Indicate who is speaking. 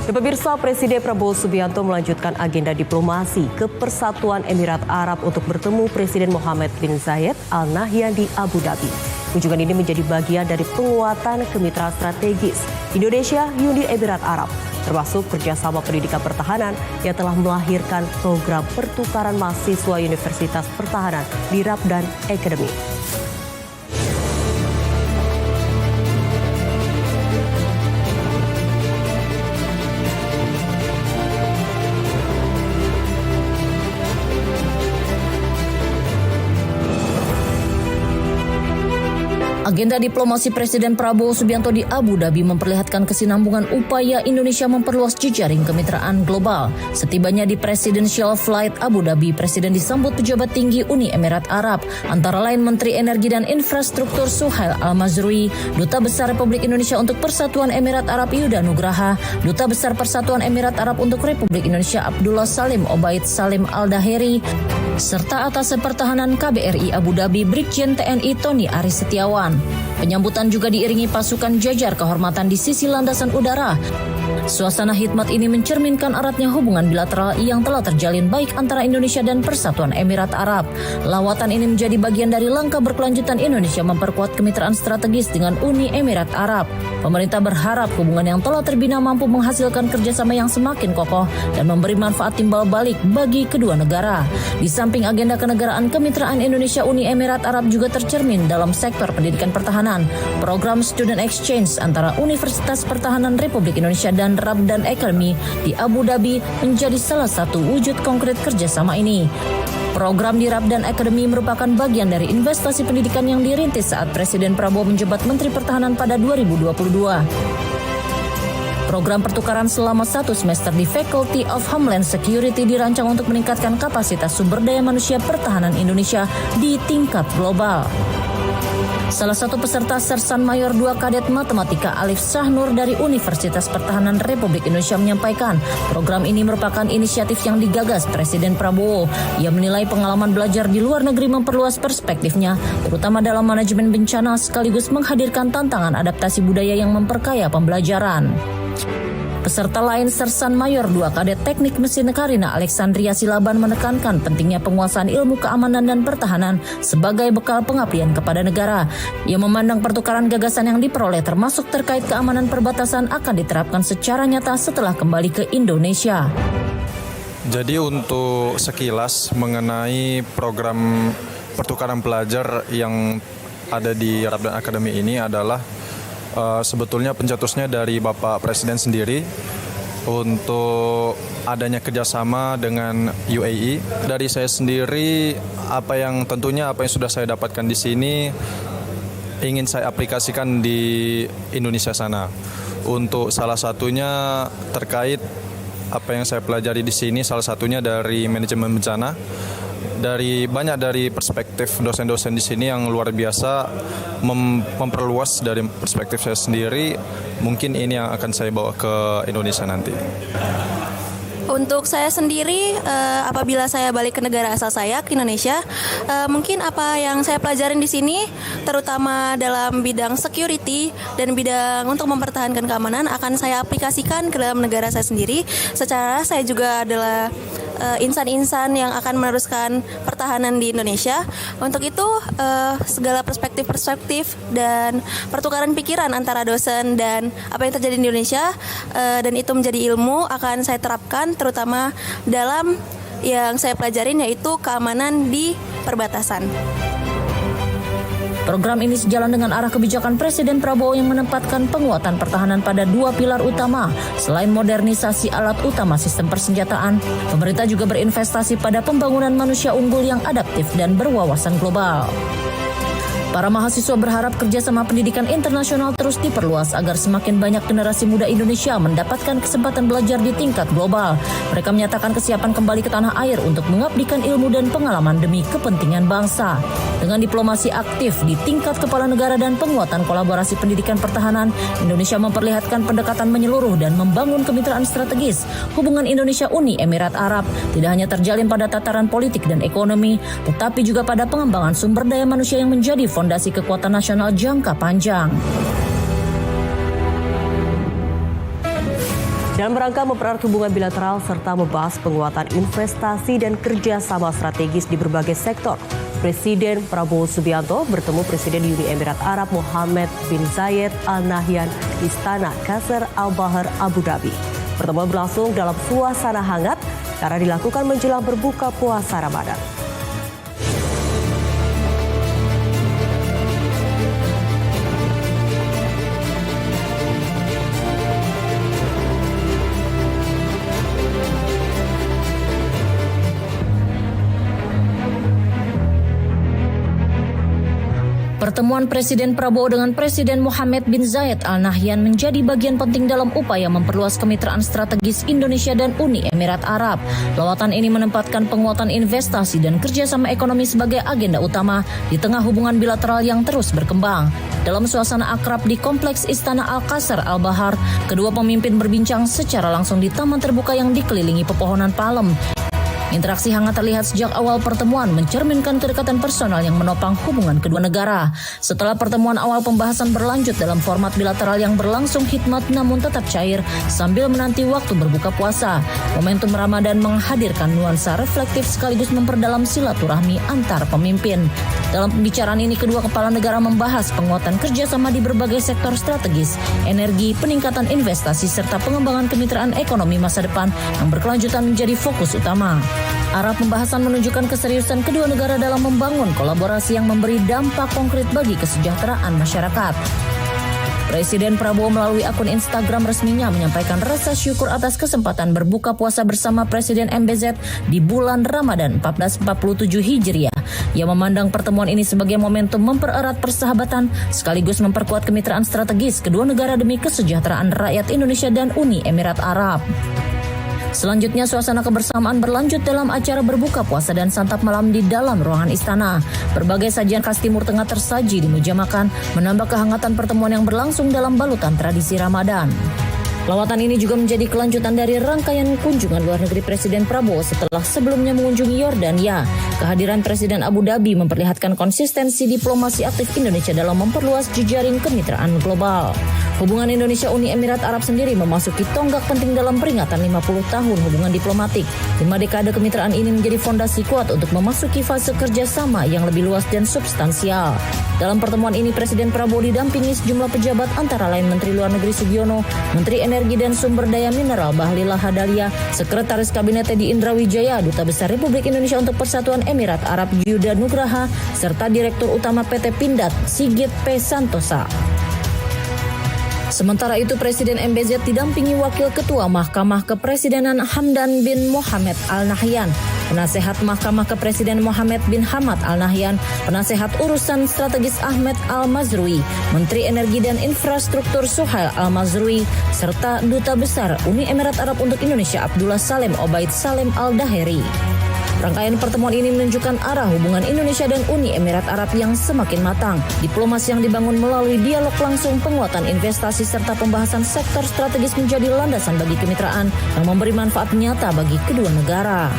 Speaker 1: Dan pemirsa, Presiden Prabowo Subianto melanjutkan agenda diplomasi ke Persatuan Emirat Arab untuk bertemu Presiden Mohammed bin Zayed Al Nahyan di Abu Dhabi. Kunjungan ini menjadi bagian dari penguatan kemitraan strategis Indonesia-Uni Emirat Arab, termasuk kerjasama pendidikan pertahanan yang telah melahirkan program pertukaran mahasiswa Universitas Pertahanan di Rabdan Academy.
Speaker 2: Agenda diplomasi Presiden Prabowo Subianto di Abu Dhabi memperlihatkan kesinambungan upaya Indonesia memperluas jejaring kemitraan global. Setibanya di Presidential Flight Abu Dhabi, Presiden disambut pejabat tinggi Uni Emirat Arab, antara lain Menteri Energi dan Infrastruktur Suhail Al-Mazrui, Duta Besar Republik Indonesia untuk Persatuan Emirat Arab Yuda Nugraha, Duta Besar Persatuan Emirat Arab untuk Republik Indonesia Abdullah Salim Obaid Salim Al-Daheri, serta Atase Pertahanan KBRI Abu Dhabi Brigjen TNI Tony Aris Setiawan. Penyambutan juga diiringi pasukan jajar kehormatan di sisi landasan udara. Suasana khidmat ini mencerminkan eratnya hubungan bilateral yang telah terjalin baik antara Indonesia dan Persatuan Emirat Arab. Lawatan ini menjadi bagian dari langkah berkelanjutan Indonesia memperkuat kemitraan strategis dengan Uni Emirat Arab. Pemerintah berharap hubungan yang telah terbina mampu menghasilkan kerjasama yang semakin kokoh dan memberi manfaat timbal balik bagi kedua negara. Di samping agenda kenegaraan, kemitraan Indonesia-Uni Emirat Arab juga tercermin dalam sektor pendidikan pertahanan. Program Student Exchange antara Universitas Pertahanan Republik Indonesia dan Rabdan Academy di Abu Dhabi menjadi salah satu wujud konkret kerjasama ini. Program di Rabdan Academy merupakan bagian dari investasi pendidikan yang dirintis saat Presiden Prabowo menjabat Menteri Pertahanan pada 2022. Program pertukaran selama 1 semester di Faculty of Homeland Security dirancang untuk meningkatkan kapasitas sumber daya manusia pertahanan Indonesia di tingkat global. Salah satu peserta Sersan Mayor 2 Kadet Matematika Alif Syahnur dari Universitas Pertahanan Republik Indonesia menyampaikan, program ini merupakan inisiatif yang digagas Presiden Prabowo. Ia menilai pengalaman belajar di luar negeri memperluas perspektifnya, terutama dalam manajemen bencana sekaligus menghadirkan tantangan adaptasi budaya yang memperkaya pembelajaran. Peserta lain Sersan Mayor 2 Kadet Teknik Mesin Karina Alexandria Silaban menekankan pentingnya penguasaan ilmu keamanan dan pertahanan sebagai bekal pengabdian kepada negara. Ia memandang pertukaran gagasan yang diperoleh termasuk terkait keamanan perbatasan akan diterapkan secara nyata setelah kembali ke Indonesia.
Speaker 3: Jadi untuk sekilas mengenai program pertukaran pelajar yang ada di Rabdan Academy ini adalah sebetulnya pencetusnya dari Bapak Presiden sendiri untuk adanya kerjasama dengan UAE. Dari saya sendiri, apa yang sudah saya dapatkan di sini ingin saya aplikasikan di Indonesia sana. Untuk salah satunya terkait apa yang saya pelajari di sini, salah satunya dari manajemen bencana. Banyak dari perspektif dosen-dosen di sini yang luar biasa memperluas dari perspektif saya sendiri. Mungkin ini yang akan saya bawa ke Indonesia nanti.
Speaker 4: Untuk saya sendiri, apabila saya balik ke negara asal saya, ke Indonesia, mungkin apa yang saya pelajarin di sini, terutama dalam bidang security dan bidang untuk mempertahankan keamanan, akan saya aplikasikan ke dalam negara saya sendiri. Secara saya juga adalah insan-insan yang akan meneruskan pertahanan di Indonesia. Untuk itu, segala perspektif-perspektif dan pertukaran pikiran antara dosen dan apa yang terjadi di Indonesia, dan itu menjadi ilmu, akan saya terapkan terutama dalam yang saya pelajarin, yaitu keamanan di perbatasan.
Speaker 2: Program ini sejalan dengan arah kebijakan Presiden Prabowo yang menempatkan penguatan pertahanan pada 2 pilar utama. Selain modernisasi alat utama sistem persenjataan, pemerintah juga berinvestasi pada pembangunan manusia unggul yang adaptif dan berwawasan global. Para mahasiswa berharap kerjasama pendidikan internasional terus diperluas agar semakin banyak generasi muda Indonesia mendapatkan kesempatan belajar di tingkat global. Mereka menyatakan kesiapan kembali ke tanah air untuk mengabdikan ilmu dan pengalaman demi kepentingan bangsa. Dengan diplomasi aktif di tingkat kepala negara dan penguatan kolaborasi pendidikan pertahanan, Indonesia memperlihatkan pendekatan menyeluruh dan membangun kemitraan strategis. Hubungan Indonesia-Uni Emirat Arab tidak hanya terjalin pada tataran politik dan ekonomi, tetapi juga pada pengembangan sumber daya manusia yang menjadi fondasi kekuatan nasional jangka panjang.
Speaker 1: Dalam rangka mempererat hubungan bilateral serta membahas penguatan investasi dan kerjasama strategis di berbagai sektor, Presiden Prabowo Subianto bertemu Presiden Uni Emirat Arab Mohammed bin Zayed Al Nahyan di Istana Qasr Al Bahar Abu Dhabi. Pertemuan berlangsung dalam suasana hangat karena dilakukan menjelang berbuka puasa Ramadan.
Speaker 2: Pertemuan Presiden Prabowo dengan Presiden Mohammed bin Zayed Al Nahyan menjadi bagian penting dalam upaya memperluas kemitraan strategis Indonesia dan Uni Emirat Arab. Lawatan ini menempatkan penguatan investasi dan kerjasama ekonomi sebagai agenda utama di tengah hubungan bilateral yang terus berkembang. Dalam suasana akrab di Kompleks Istana Al-Qasr Al-Bahar, kedua pemimpin berbincang secara langsung di taman terbuka yang dikelilingi pepohonan palem. Interaksi hangat terlihat sejak awal pertemuan mencerminkan kedekatan personal yang menopang hubungan kedua negara. Setelah pertemuan awal, pembahasan berlanjut dalam format bilateral yang berlangsung khidmat namun tetap cair sambil menanti waktu berbuka puasa. Momentum Ramadan menghadirkan nuansa reflektif sekaligus memperdalam silaturahmi antar pemimpin. Dalam pembicaraan ini, kedua kepala negara membahas penguatan kerjasama di berbagai sektor strategis, energi, peningkatan investasi, serta pengembangan kemitraan ekonomi masa depan yang berkelanjutan menjadi fokus utama. Arah pembahasan menunjukkan keseriusan kedua negara dalam membangun kolaborasi yang memberi dampak konkret bagi kesejahteraan masyarakat. Presiden Prabowo melalui akun Instagram resminya menyampaikan rasa syukur atas kesempatan berbuka puasa bersama Presiden MBZ di bulan Ramadan 1447 Hijriah. Ia memandang pertemuan ini sebagai momentum mempererat persahabatan sekaligus memperkuat kemitraan strategis kedua negara demi kesejahteraan rakyat Indonesia dan Uni Emirat Arab. Selanjutnya, suasana kebersamaan berlanjut dalam acara berbuka puasa dan santap malam di dalam ruangan istana. Berbagai sajian khas Timur Tengah tersaji di meja makan, menambah kehangatan pertemuan yang berlangsung dalam balutan tradisi Ramadan. Lawatan ini juga menjadi kelanjutan dari rangkaian kunjungan luar negeri Presiden Prabowo setelah sebelumnya mengunjungi Yordania. Kehadiran Presiden Abu Dhabi memperlihatkan konsistensi diplomasi aktif Indonesia dalam memperluas jejaring kemitraan global. Hubungan Indonesia-Uni Emirat Arab sendiri memasuki tonggak penting dalam peringatan 50 tahun hubungan diplomatik. 5 dekade kemitraan ini menjadi fondasi kuat untuk memasuki fase kerjasama yang lebih luas dan substansial. Dalam pertemuan ini, Presiden Prabowo didampingi sejumlah pejabat antara lain Menteri Luar Negeri Sugiono, Menteri Energi dan Sumber Daya Mineral Bahlil Lahadalia, Sekretaris Kabinet Teddy Indra Wijaya, Duta Besar Republik Indonesia untuk Persatuan Emirat Arab Yuda Nugraha, serta Direktur Utama PT Pindad Sigit P. Santosa. Sementara itu, Presiden MBZ didampingi Wakil Ketua Mahkamah Kepresidenan Hamdan bin Mohammed Al Nahyan, Penasehat Mahkamah Kepresiden Mohammed bin Hamad Al Nahyan, Penasehat Urusan Strategis Ahmed Al Mazrui, Menteri Energi dan Infrastruktur Suhail Al Mazrui, serta Duta Besar Uni Emirat Arab untuk Indonesia Abdullah Salem Obaid Salem Al Daheri. Rangkaian pertemuan ini menunjukkan arah hubungan Indonesia dan Uni Emirat Arab yang semakin matang. Diplomasi yang dibangun melalui dialog langsung, penguatan investasi, serta pembahasan sektor strategis menjadi landasan bagi kemitraan yang memberi manfaat nyata bagi kedua negara.